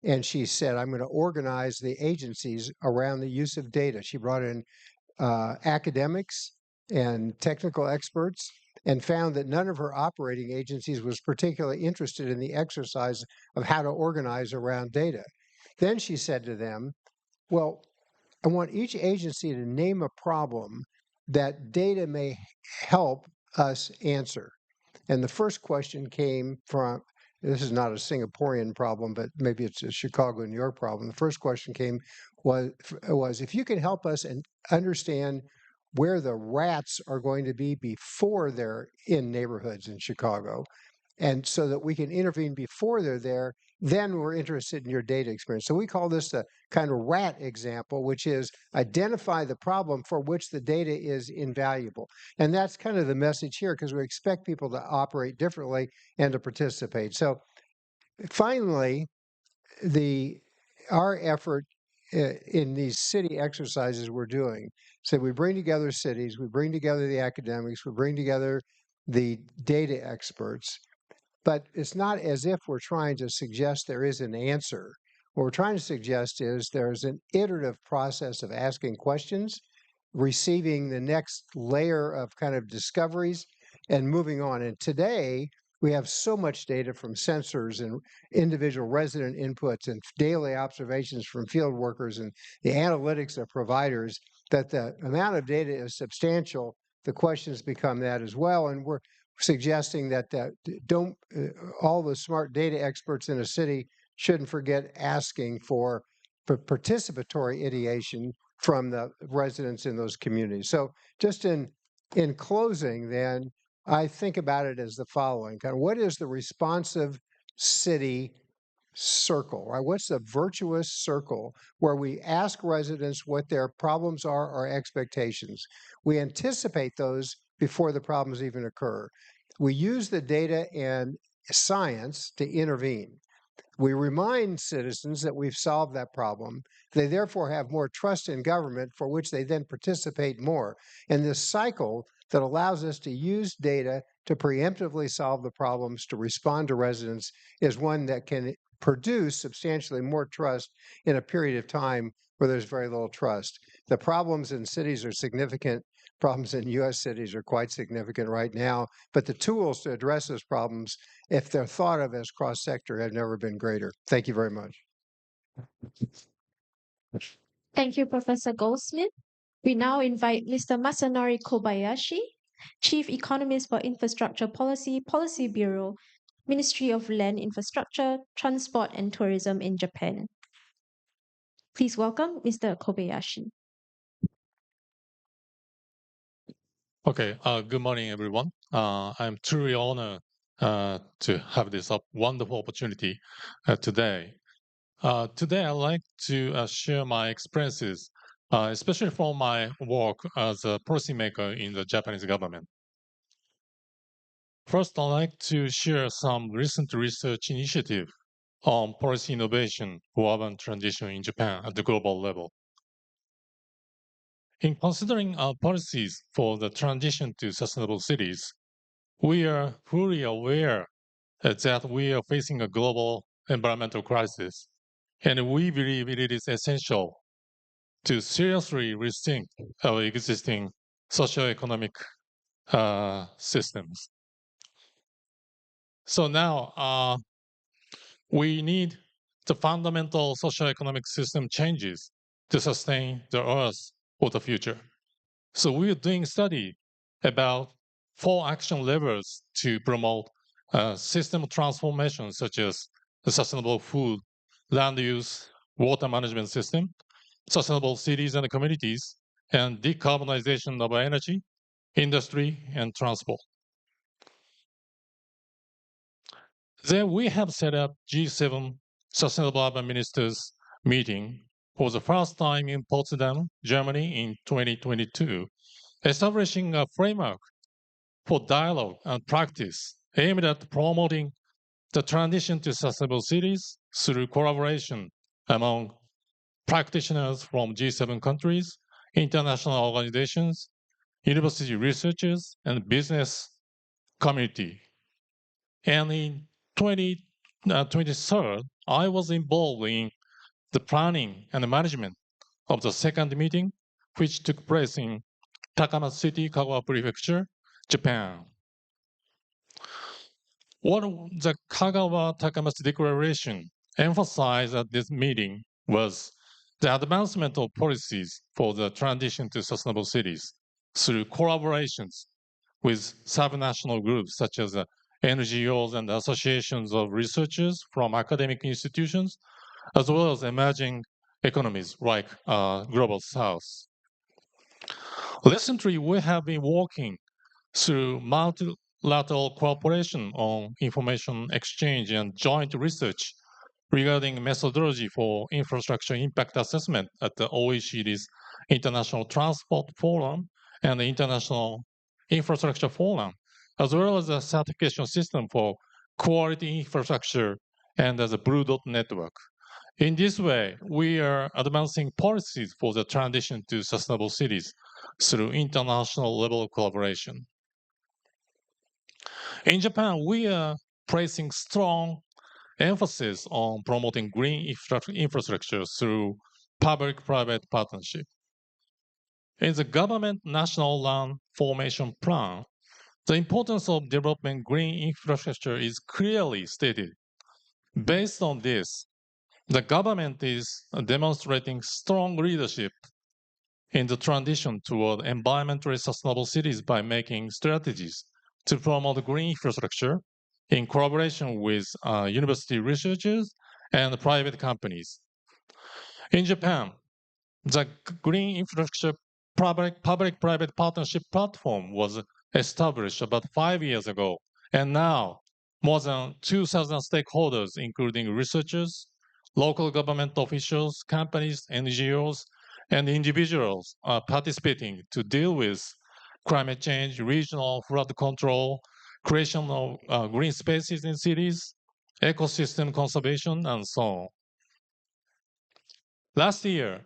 and she said, "I'm going to organize the agencies around the use of data." She brought in academics and technical experts, and found that none of her operating agencies was particularly interested in the exercise of how to organize around data. Then she said to them, well, I want each agency to name a problem that data may help us answer. And the first question came from, this is not a Singaporean problem, but maybe it's a Chicago, New York problem. The first question was if you can help us and understand where the rats are going to be before they're in neighborhoods in Chicago, and so that we can intervene before they're there, then we're interested in your data experience. So we call this the kind of rat example, which is identify the problem for which the data is invaluable. And that's kind of the message here, because we expect people to operate differently and to participate. So finally, our effort in these city exercises we're doing, so we bring together cities, we bring together the academics, we bring together the data experts, but it's not as if we're trying to suggest there is an answer. What we're trying to suggest is there's an iterative process of asking questions, receiving the next layer of kind of discoveries, and moving on. And today, we have so much data from sensors and individual resident inputs and daily observations from field workers and the analytics of providers that the amount of data is substantial, the questions become that as well. And we're suggesting that all the smart data experts in a city shouldn't forget asking for participatory ideation from the residents in those communities. So just in closing, then, I think about it as the following: kind of, what is the responsive city circle, right? What's the virtuous circle where we ask residents what their problems are or expectations? We anticipate those before the problems even occur. We use the data and science to intervene. We remind citizens that we've solved that problem. They therefore have more trust in government, for which they then participate more. And this cycle that allows us to use data to preemptively solve the problems, to respond to residents, is one that can produce substantially more trust in a period of time where there's very little trust. The problems in cities are significant. Problems in U.S. cities are quite significant right now, but the tools to address those problems, if they're thought of as cross-sector, have never been greater. Thank you very much. Thank you, Professor Goldsmith. We now invite Mr. Masanori Kobayashi, Chief Economist for Infrastructure Policy, Policy Bureau, Ministry of Land Infrastructure, Transport and Tourism in Japan. Please welcome Mr. Kobayashi. Okay, good morning, everyone. I'm truly honored to have this wonderful opportunity today. Today, I'd like to share my experiences, especially from my work as a policymaker in the Japanese government. First, I'd like to share some recent research initiative on policy innovation for urban transition in Japan at the global level. In considering our policies for the transition to sustainable cities, we are fully aware that we are facing a global environmental crisis, and we believe it is essential to seriously rethink our existing socioeconomic systems. So now we need the fundamental socioeconomic system changes to sustain the Earth for the future. So we're doing study about 4 action levers to promote system transformation, such as the sustainable food, land use, water management system, sustainable cities and communities, and decarbonization of energy, industry, and transport. Then we have set up G7 Sustainable Urban Ministers meeting for the first time in Potsdam, Germany in 2022, establishing a framework for dialogue and practice aimed at promoting the transition to sustainable cities through collaboration among practitioners from G7 countries, international organizations, university researchers, and business community. And in 2023, I was involved in the planning and the management of the second meeting, which took place in Takama City, Kagawa Prefecture, Japan. What the Kagawa Takamatsu Declaration emphasized at this meeting was the advancement of policies for the transition to sustainable cities through collaborations with subnational groups such as NGOs and associations of researchers from academic institutions, as well as emerging economies like Global South. Recently, we have been working through multilateral cooperation on information exchange and joint research regarding methodology for infrastructure impact assessment at the OECD's International Transport Forum and the International Infrastructure Forum, as well as a certification system for quality infrastructure and as a Blue Dot network. In this way, we are advancing policies for the transition to sustainable cities through international level collaboration. In Japan, we are placing strong emphasis on promoting green infrastructure through public-private partnership. In the government national land formation plan, the importance of developing green infrastructure is clearly stated. Based on this, the government is demonstrating strong leadership in the transition toward environmentally sustainable cities by making strategies to promote green infrastructure in collaboration with university researchers and private companies. In Japan, the Green Infrastructure Public-Private Partnership Platform was established about 5 years ago, and now more than 2,000 stakeholders, including researchers, local government officials, companies, NGOs, and individuals are participating to deal with climate change, regional flood control, creation of green spaces in cities, ecosystem conservation, and so on. Last year,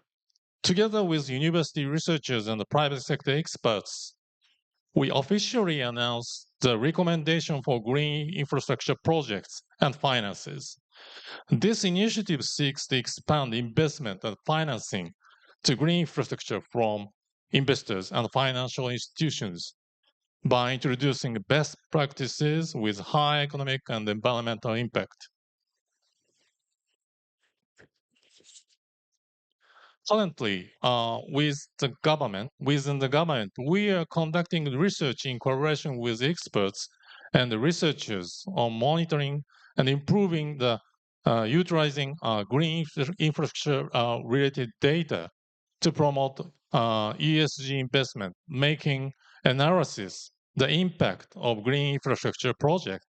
together with university researchers and the private sector experts, we officially announced the recommendation for green infrastructure projects and finances. This initiative seeks to expand investment and financing to green infrastructure from investors and financial institutions by introducing best practices with high economic and environmental impact. Currently, within the government, we are conducting research in collaboration with experts and researchers on monitoring and improving the utilizing green infrastructure related data to promote ESG investment, making analysis the impact of green infrastructure project,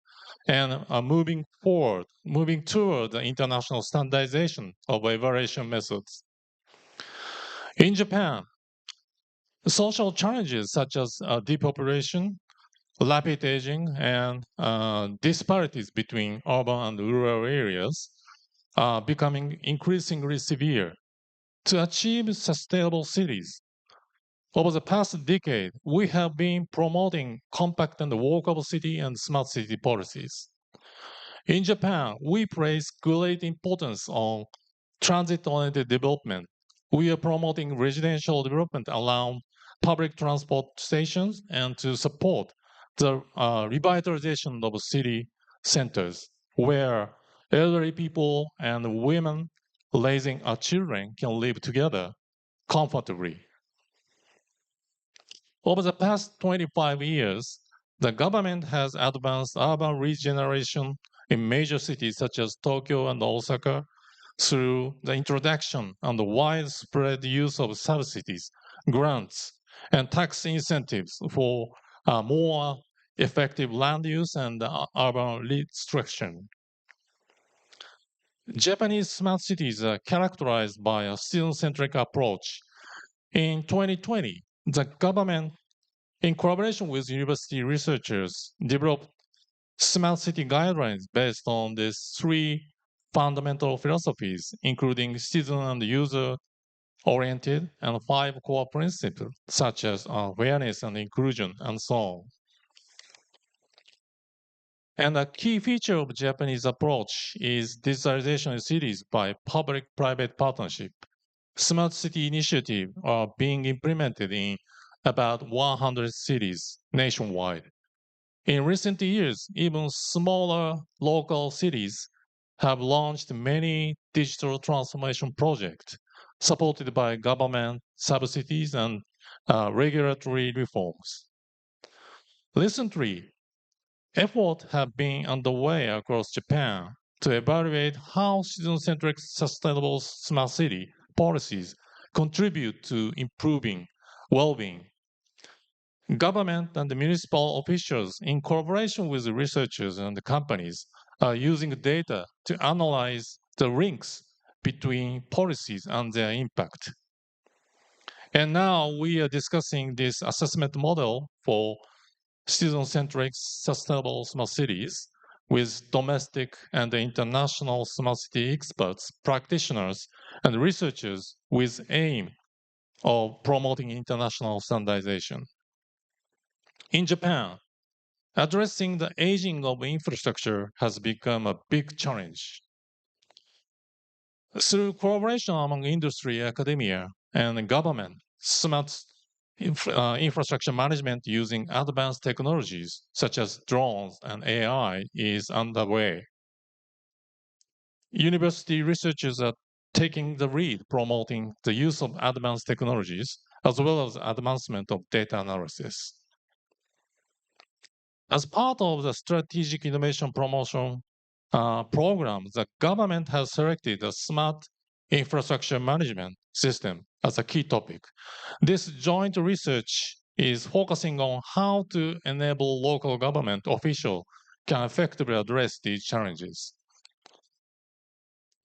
and moving toward the international standardization of evaluation methods. In Japan, social challenges such as depopulation, rapid aging, and disparities between urban and rural areas are becoming increasingly severe. To achieve sustainable cities, over the past decade, we have been promoting compact and walkable city and smart city policies. In Japan, we place great importance on transit-oriented development. We are promoting residential development along public transport stations and to support the revitalization of city centers where elderly people and women raising children can live together comfortably. Over the past 25 years, the government has advanced urban regeneration in major cities such as Tokyo and Osaka through the introduction and the widespread use of subsidies, grants, and tax incentives for more effective land use and urban restriction. Japanese smart cities are characterized by a student-centric approach. In 2020, the government, in collaboration with university researchers, developed smart city guidelines based on these three fundamental philosophies, including citizen and user-oriented, and 5 core principles, such as fairness and inclusion, and so on. And a key feature of Japanese approach is digitalization of cities by public-private partnership. Smart city initiatives are being implemented in about 100 cities nationwide. In recent years, even smaller local cities have launched many digital transformation projects supported by government subsidies and regulatory reforms. Recently, efforts have been underway across Japan to evaluate how citizen-centric sustainable smart city policies contribute to improving well-being. Government and municipal officials, in collaboration with researchers and companies, are using data to analyze the links between policies and their impact. And now we are discussing this assessment model for citizen-centric sustainable smart cities with domestic and international smart city experts, practitioners, and researchers with aim of promoting international standardization. In Japan, addressing the aging of infrastructure has become a big challenge. Through collaboration among industry, academia, and government, smart infrastructure management using advanced technologies such as drones and AI is underway. University researchers are taking the lead promoting the use of advanced technologies as well as advancement of data analysis. As part of the Strategic Innovation Promotion program, the government has selected a smart infrastructure management system as a key topic. This joint research is focusing on how to enable local government officials can effectively address these challenges.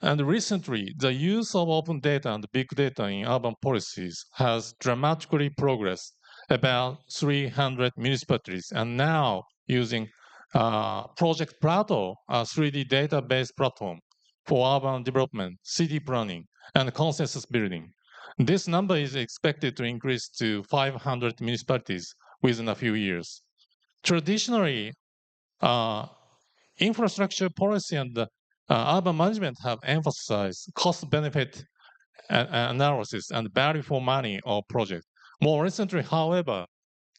And recently, the use of open data and big data in urban policies has dramatically progressed. About 300 municipalities are now using Project Plateau, a 3D database platform for urban development, city planning, and consensus building. This number is expected to increase to 500 municipalities within a few years. Traditionally, infrastructure policy and urban management have emphasized cost-benefit analysis and value for money of project. More recently, however,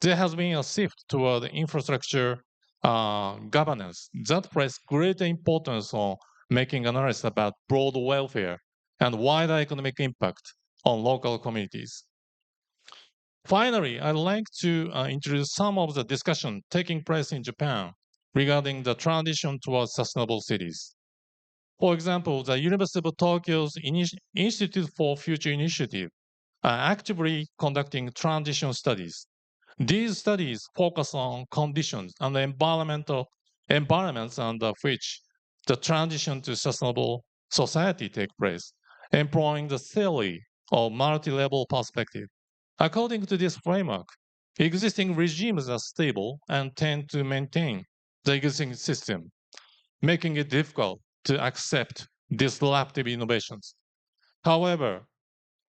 there has been a shift toward infrastructure governance that places greater importance on making analysis about broad welfare and wider economic impact on local communities. Finally, I'd like to introduce some of the discussion taking place in Japan regarding the transition towards sustainable cities. For example, the University of Tokyo's Institute for Future Initiative are actively conducting transition studies. These studies focus on conditions and environments under which the transition to sustainable society takes place, employing the theory of multi-level perspective. According to this framework, existing regimes are stable and tend to maintain the existing system, making it difficult to accept disruptive innovations. However,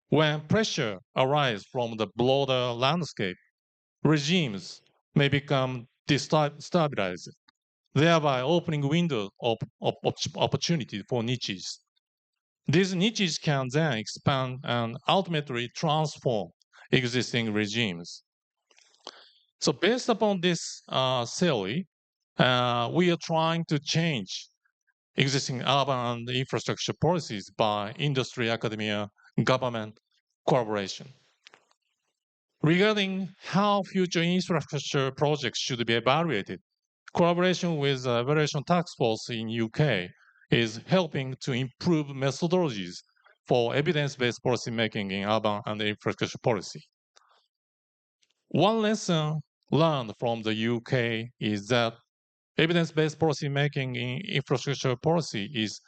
when pressure arises from the broader landscape, regimes may become destabilized, thereby opening windows of opportunity for niches. These niches can then expand and ultimately transform existing regimes. So based upon this theory, we are trying to change existing urban and infrastructure policies by industry, academia, government collaboration. Regarding how future infrastructure projects should be evaluated, collaboration with the Evaluation Task Force in UK is helping to improve methodologies for evidence-based policy making in urban and infrastructure policy. One lesson learned from the UK is that evidence-based policy making in infrastructure policy is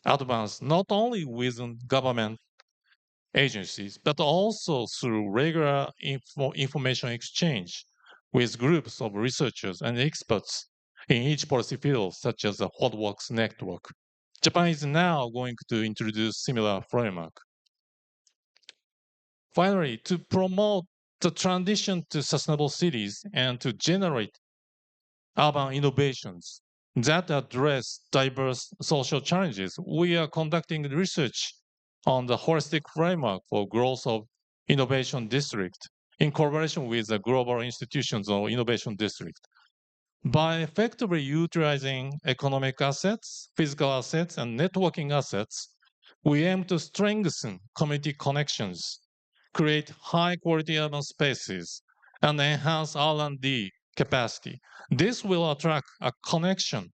advanced not only within government agencies, but also through regular information exchange with groups of researchers and experts in each policy field, such as the WhatWorks network. Japan is now going to introduce similar framework. Finally, to promote the transition to sustainable cities and to generate urban innovations that address diverse social challenges, we are conducting research on the holistic framework for growth of innovation district in collaboration with the global institutions of innovation district. By effectively utilizing economic assets, physical assets, and networking assets, we aim to strengthen community connections, create high-quality urban spaces, and enhance R&D capacity. This will attract a concentration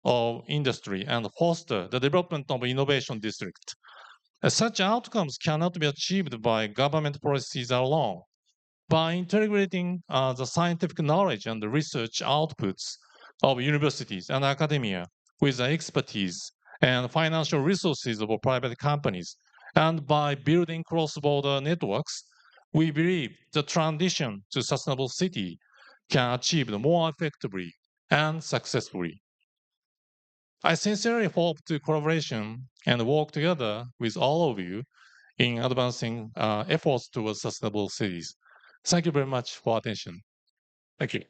of industry and foster the development of innovation district. Such outcomes cannot be achieved by government policies alone. By integrating the scientific knowledge and the research outputs of universities and academia with the expertise and financial resources of private companies, and by building cross-border networks, we believe the transition to sustainable city can achieve more effectively and successfully. I sincerely hope to collaboration and work together with all of you in advancing efforts towards sustainable cities. Thank you very much for attention. Thank you.